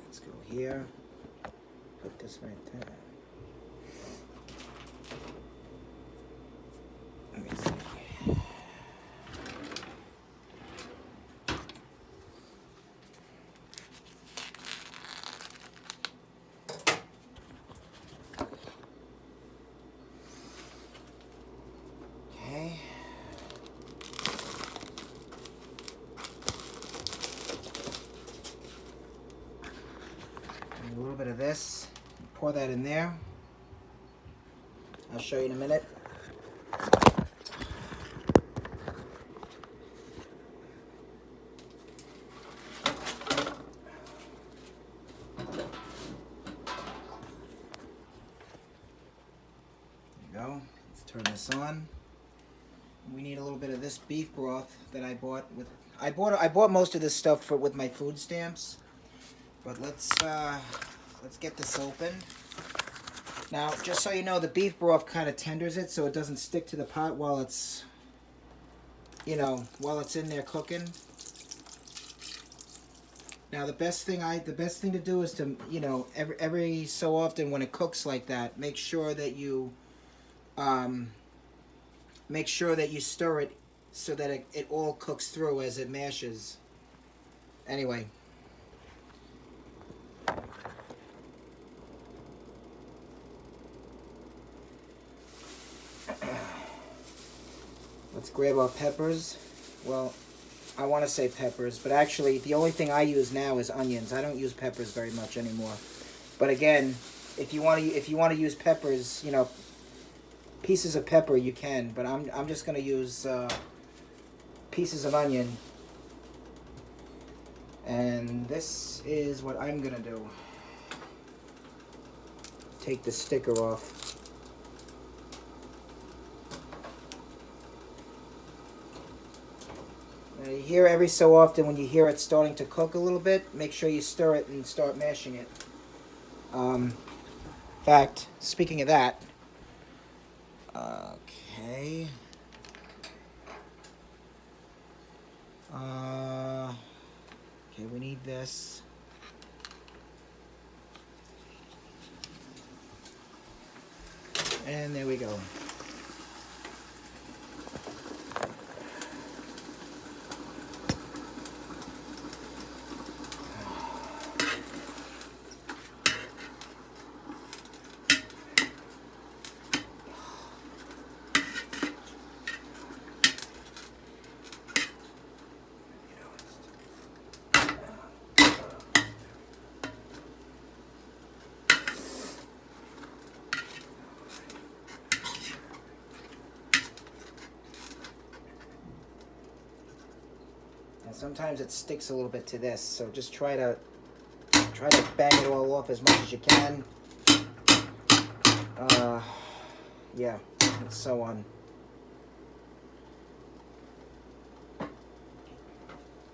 Let's go here. Put this right there. Let me see. Okay. And a little bit of this. Pour that in there. I'll show you in a minute. Go. Let's turn this on. We need a little bit of this beef broth that I bought with. I bought most of this stuff with my food stamps, but let's get this open. Now, just so you know, the beef broth kind of tenders it so it doesn't stick to the pot while it's, while it's in there cooking. Now, the best thing to do is to, every so often when it cooks like that, make sure that you stir it so that it all cooks through as it mashes. Anyway. Let's grab our peppers. Well, I want to say peppers, but actually the only thing I use now is onions. I don't use peppers very much anymore. But again, if you want to use peppers, pieces of pepper you can, but I'm just going to use pieces of onion. And this is what I'm going to do. Take the sticker off. Now you hear every so often when you hear it starting to cook a little bit, make sure you stir it and start mashing it. In fact, speaking of that, okay. Okay, we need this. And there we go. Sometimes it sticks a little bit to this, so just try to bang it all off as much as you can. Yeah, and so on. And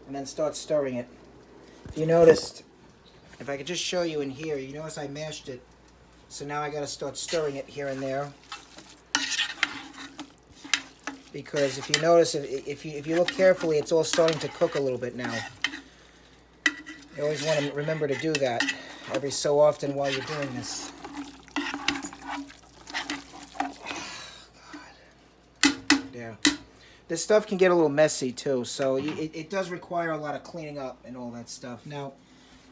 then start stirring it. If you noticed, if I could just show you in here, you notice I mashed it, so now I got to start stirring it here and there. Because if you notice, if you look carefully, it's all starting to cook a little bit now. You always want to remember to do that every so often while you're doing this. Yeah. This stuff can get a little messy too, so it does require a lot of cleaning up and all that stuff. Now,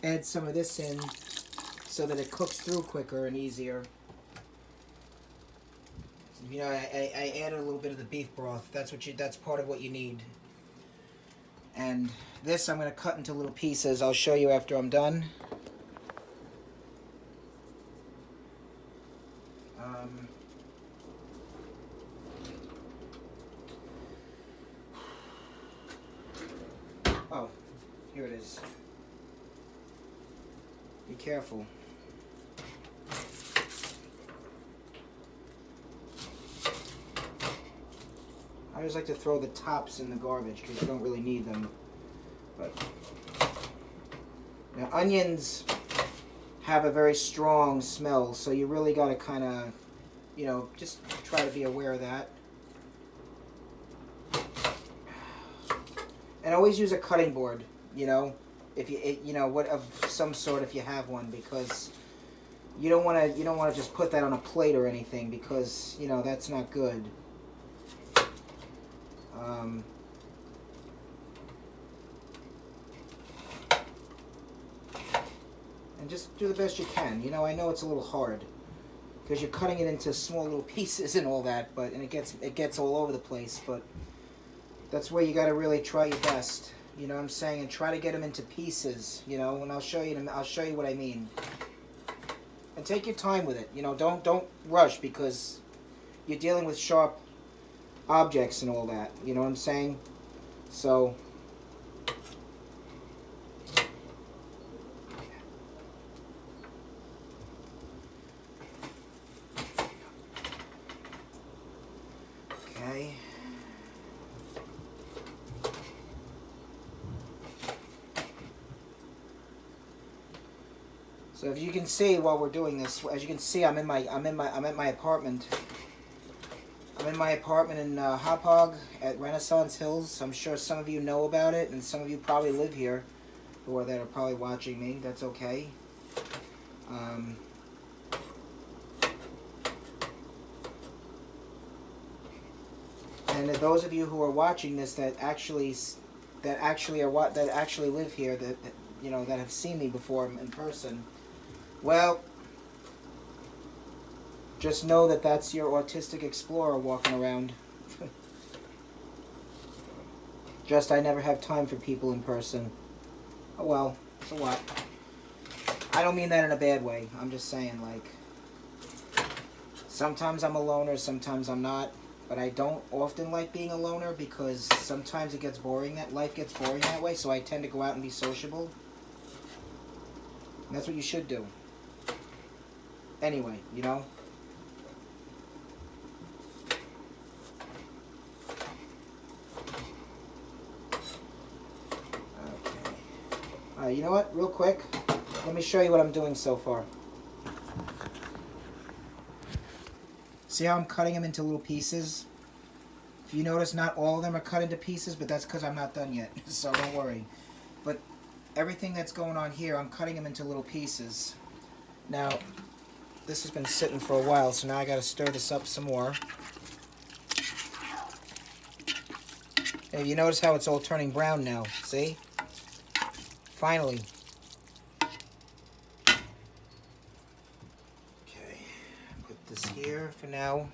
add some of this in so that it cooks through quicker and easier. I added a little bit of the beef broth. That's part of what you need. And this I'm going to cut into little pieces. I'll show you after I'm done. Oh, here it is. Be careful. I always like to throw the tops in the garbage because you don't really need them. But now onions have a very strong smell, so you really got to kind of, just try to be aware of that. And always use a cutting board, if you know, what of some sort if you have one, because you don't want to just put that on a plate or anything, because you know that's not good. Um, and just do the best you can. You know, I know it's a little hard because you're cutting it into small little pieces and all that, but and it gets all over the place. But that's where you got to really try your best. You know what I'm saying? And try to get them into pieces. You know, and I'll show you what I mean. And take your time with it. You know, don't rush, because you're dealing with sharp objects and all that. You know what I'm saying? So. Okay. So if you can see while we're doing this, as you can see, I'm at my apartment. I'm in my apartment in Hauppauge at Renaissance Hills. I'm sure some of you know about it, and some of you probably live here, that are probably watching me. That's okay. And those of you who are watching this that actually live here, that you know, that have seen me before in person, well, just know that that's your autistic explorer walking around. Just, I never have time for people in person. Oh well, so what? I don't mean that in a bad way. I'm just saying, like, sometimes I'm a loner, sometimes I'm not. But I don't often like being a loner, because sometimes it gets boring. That life gets boring that way. So I tend to go out and be sociable. And that's what you should do. Anyway, you know. Okay. You know what? Real quick, let me show you what I'm doing so far. See how I'm cutting them into little pieces? If you notice, not all of them are cut into pieces, but that's because I'm not done yet, so don't worry. But everything that's going on here, I'm cutting them into little pieces. Now, this has been sitting for a while, so now I got to stir this up some more. Hey, you notice how it's all turning brown now, see? Finally. Okay, put this here for now.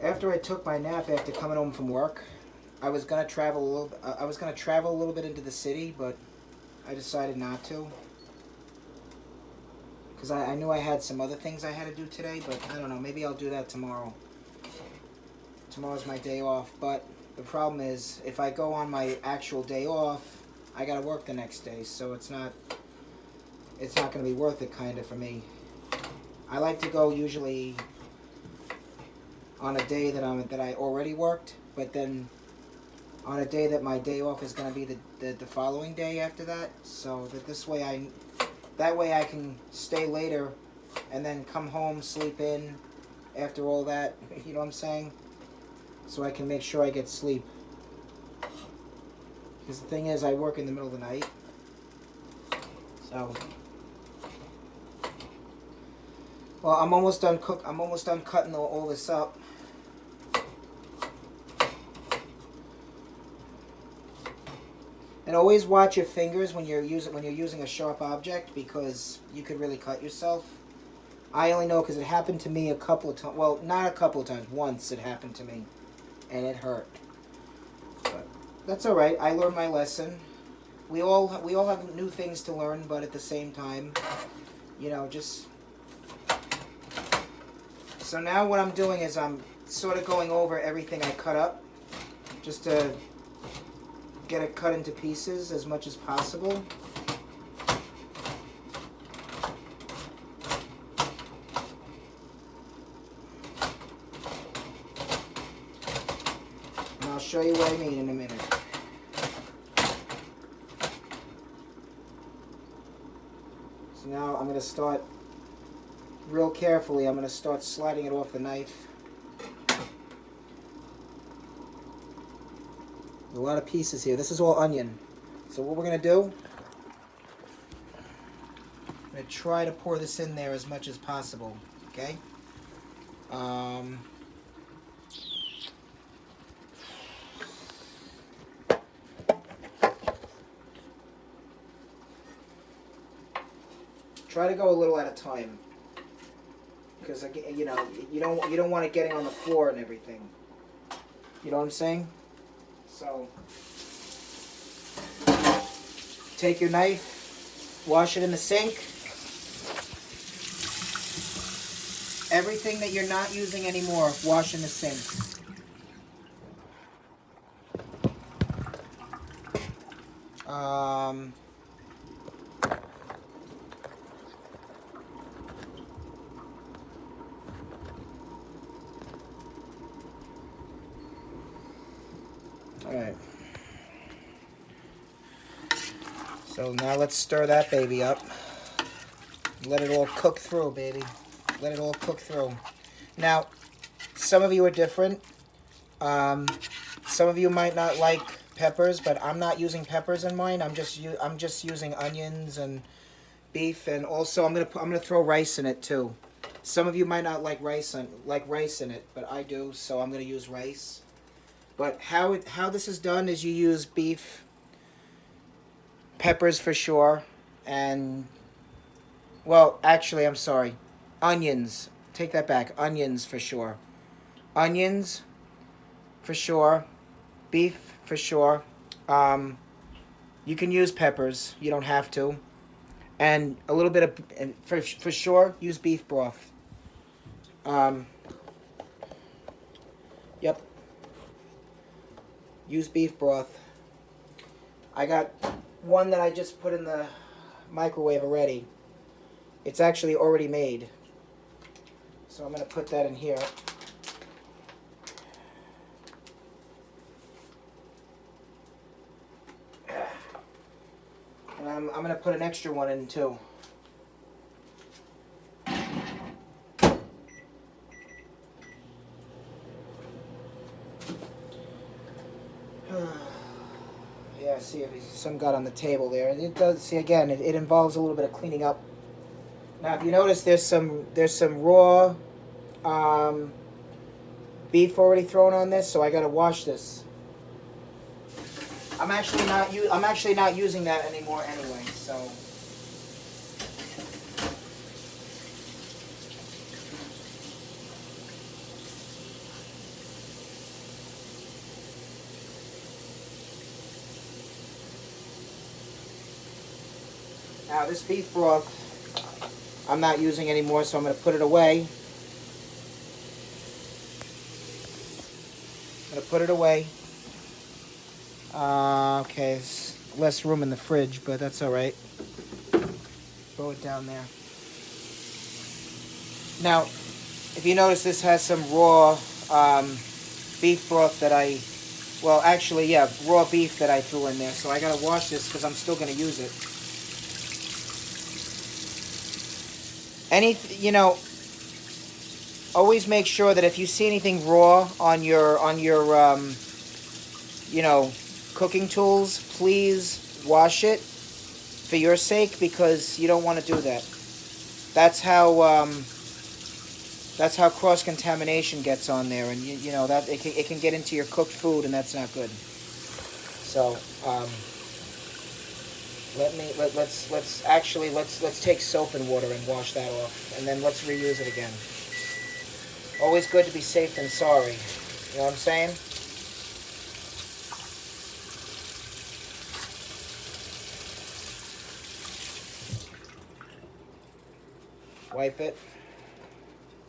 After I took my nap after coming home from work, I was gonna travel a little bit into the city, but I decided not to, because I knew I had some other things I had to do today. But I don't know, maybe I'll do that tomorrow. Tomorrow's my day off, but the problem is, if I go on my actual day off, I gotta work the next day, so it's not gonna be worth it, kind of, for me. I like to go usually on a day that I already worked, but then on a day that my day off is going to be the following day after that, so that that way I can stay later and then come home, sleep in after all that, you know what I'm saying? So I can make sure I get sleep. Because the thing is, I work in the middle of the night, so. Well, I'm almost done cutting all this up. And always watch your fingers when you're using a sharp object, because you could really cut yourself. I only know because it happened to me a couple of times. Well, not a couple of times. Once it happened to me, and it hurt. But that's all right. I learned my lesson. We all have new things to learn, but at the same time, you know, just So now what I'm doing is I'm sort of going over everything I cut up, just to get it cut into pieces as much as possible. And I'll show you what I mean in a minute. So now I'm going to start real carefully. I'm going to start sliding it off the knife. A lot of pieces here. This is all onion. So what we're going to do, I'm going to try to pour this in there as much as possible. Okay? Try to go a little at a time, because you know you don't want it getting on the floor and everything. You know what I'm saying? So take your knife, wash it in the sink. Everything that you're not using anymore, wash in the sink. Alright. So now let's stir that baby up. Let it all cook through, baby. Let it all cook through. Now, some of you are different. Some of you might not like peppers, but I'm not using peppers in mine. I'm just using onions and beef, and also I'm gonna throw rice in it too. Some of you might not like rice in it, but I do, so I'm gonna use rice. But how this is done is you use beef, peppers for sure, and, well, actually, I'm sorry, onions. Take that back. Onions for sure. Onions for sure. Beef for sure. You can use peppers. You don't have to. And a little bit of, and for sure, use beef broth. Yep. Use beef broth. I got one that I just put in the microwave already. It's actually already made. So I'm going to put that in here. And I'm going to put an extra one in too. Yeah, see, some got on the table there. It does, see, again, it involves a little bit of cleaning up. Now, if you notice, there's some raw beef already thrown on this, so I got to wash this. I'm actually not using that anymore anyway, so. Now this beef broth, I'm not using anymore, so I'm going to put it away. I'm going to put it away. Okay, there's less room in the fridge, but that's all right. Throw it down there. Now, if you notice, this has some raw beef broth that raw beef that I threw in there. So I gotta wash this because I'm still gonna use it. Always make sure that if you see anything raw on your cooking tools, please wash it for your sake, because you don't want to do that. That's how cross-contamination gets on there, and you know that it can get into your cooked food, and that's not good. So let's take soap and water and wash that off, and then let's reuse it again. Always good to be safe than sorry. You know what I'm saying? Wipe it.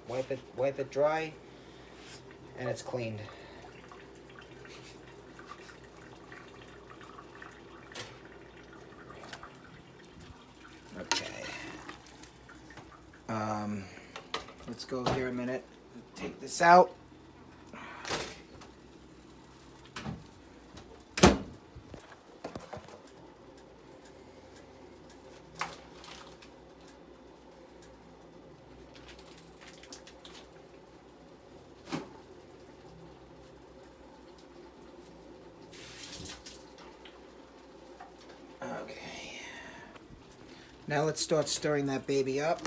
wipe it dry, and it's cleaned. Okay. Let's go here a minute. Take this out. Okay. Now let's start stirring that baby up.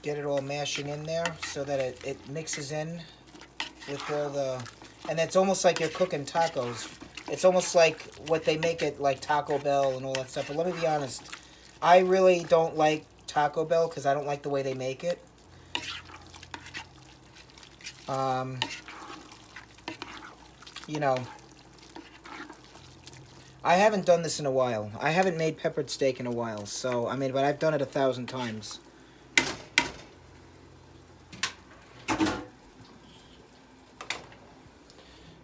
Get it all mashing in there so that it mixes in with all the... And it's almost like you're cooking tacos. It's almost like what they make at like Taco Bell and all that stuff. But let me be honest. I really don't like Taco Bell because I don't like the way they make it. You know, I haven't done this in a while. I haven't made peppered steak in a while. So, I mean, but I've done it 1,000 times.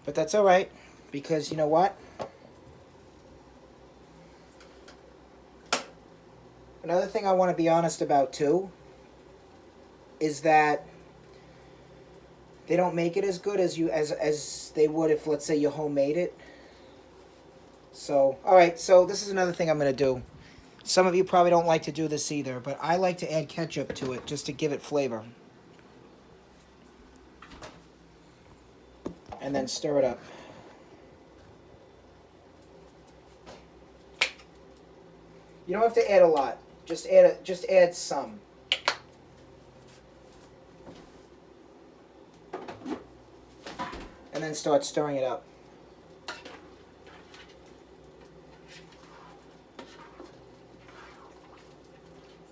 But that's all right, because you know what? Another thing I want to be honest about too is that they don't make it as good as they would if, let's say, you homemade it. So, all right. So this is another thing I'm going to do. Some of you probably don't like to do this either, but I like to add ketchup to it just to give it flavor. And then stir it up. You don't have to add a lot. Just add some. And then start stirring it up.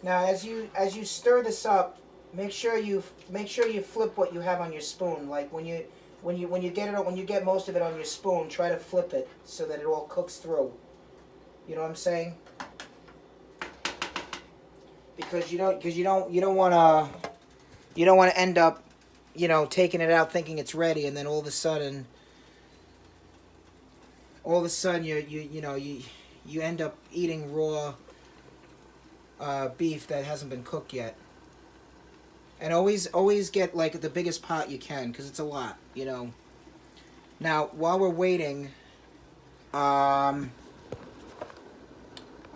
Now, as you stir this up, make sure you flip what you have on your spoon. Like when you get most of it on your spoon, try to flip it so that it all cooks through. You know what I'm saying? Because you don't want to end up, you know, taking it out thinking it's ready, and then all of a sudden you end up eating raw beef that hasn't been cooked yet. And always get like the biggest pot you can, because it's a lot, you know. Now, while we're waiting, I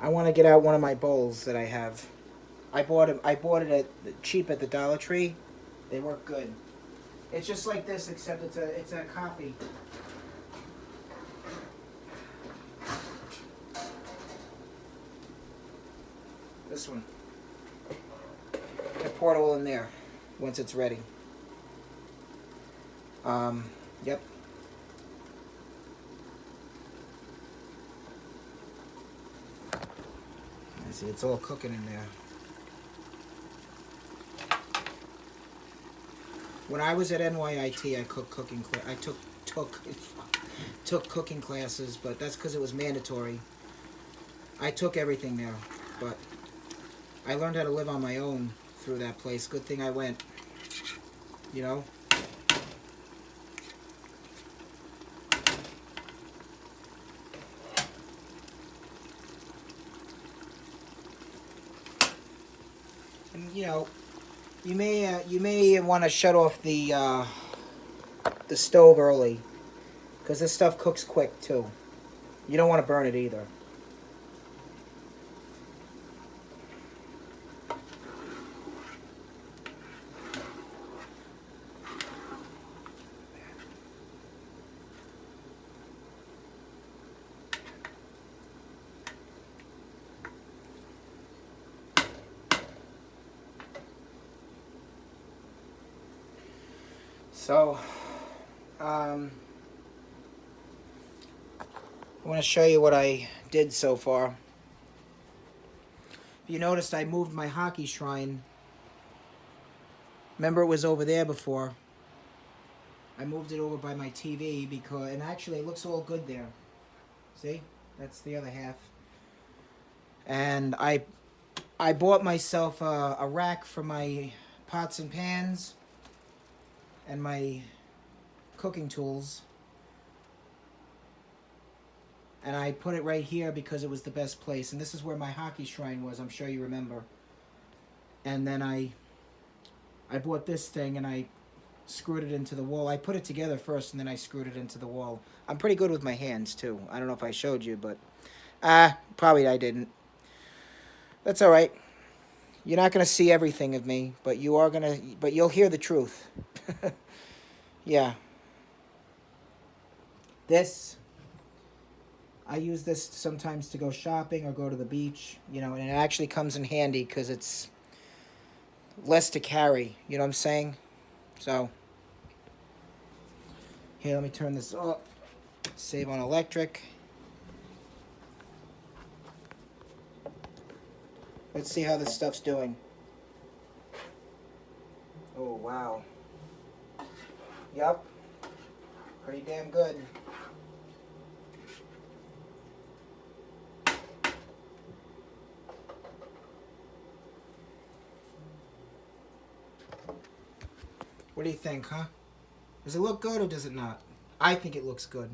want to get out one of my bowls that I have. I bought it cheap at the Dollar Tree. They work good. It's just like this, except it's a copy. This one. I pour it all in there once it's ready. Yep. I see it's all cooking in there. When I was at NYIT, I took cooking classes, but that's because it was mandatory. I took everything there, but I learned how to live on my own through that place. Good thing I went, you know. And you know, you may want to shut off the stove early, because this stuff cooks quick too. You don't want to burn it either. So, I want to show you what I did so far. You noticed I moved my hockey shrine. Remember, it was over there before. I moved it over by my TV because, and actually it looks all good there. See? That's the other half. And I I bought myself a rack for my pots and pans and my cooking tools. And I put it right here because it was the best place. And this is where my hockey shrine was, I'm sure you remember. And then I bought this thing and I screwed it into the wall. I put it together first and then I screwed it into the wall. I'm pretty good with my hands too. I don't know if I showed you, but probably I didn't. That's all right. You're not going to see everything of me, but you'll hear the truth. Yeah. I use this sometimes to go shopping or go to the beach, you know, and it actually comes in handy because it's less to carry, you know what I'm saying? So, here, let me turn this off. Save on electric. Let's see how this stuff's doing. Oh, wow. Yup. Pretty damn good. What do you think, huh? Does it look good or does it not? I think it looks good.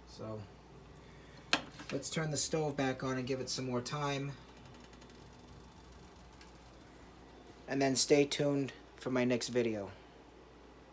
So, let's turn the stove back on and give it some more time. And then stay tuned for my next video.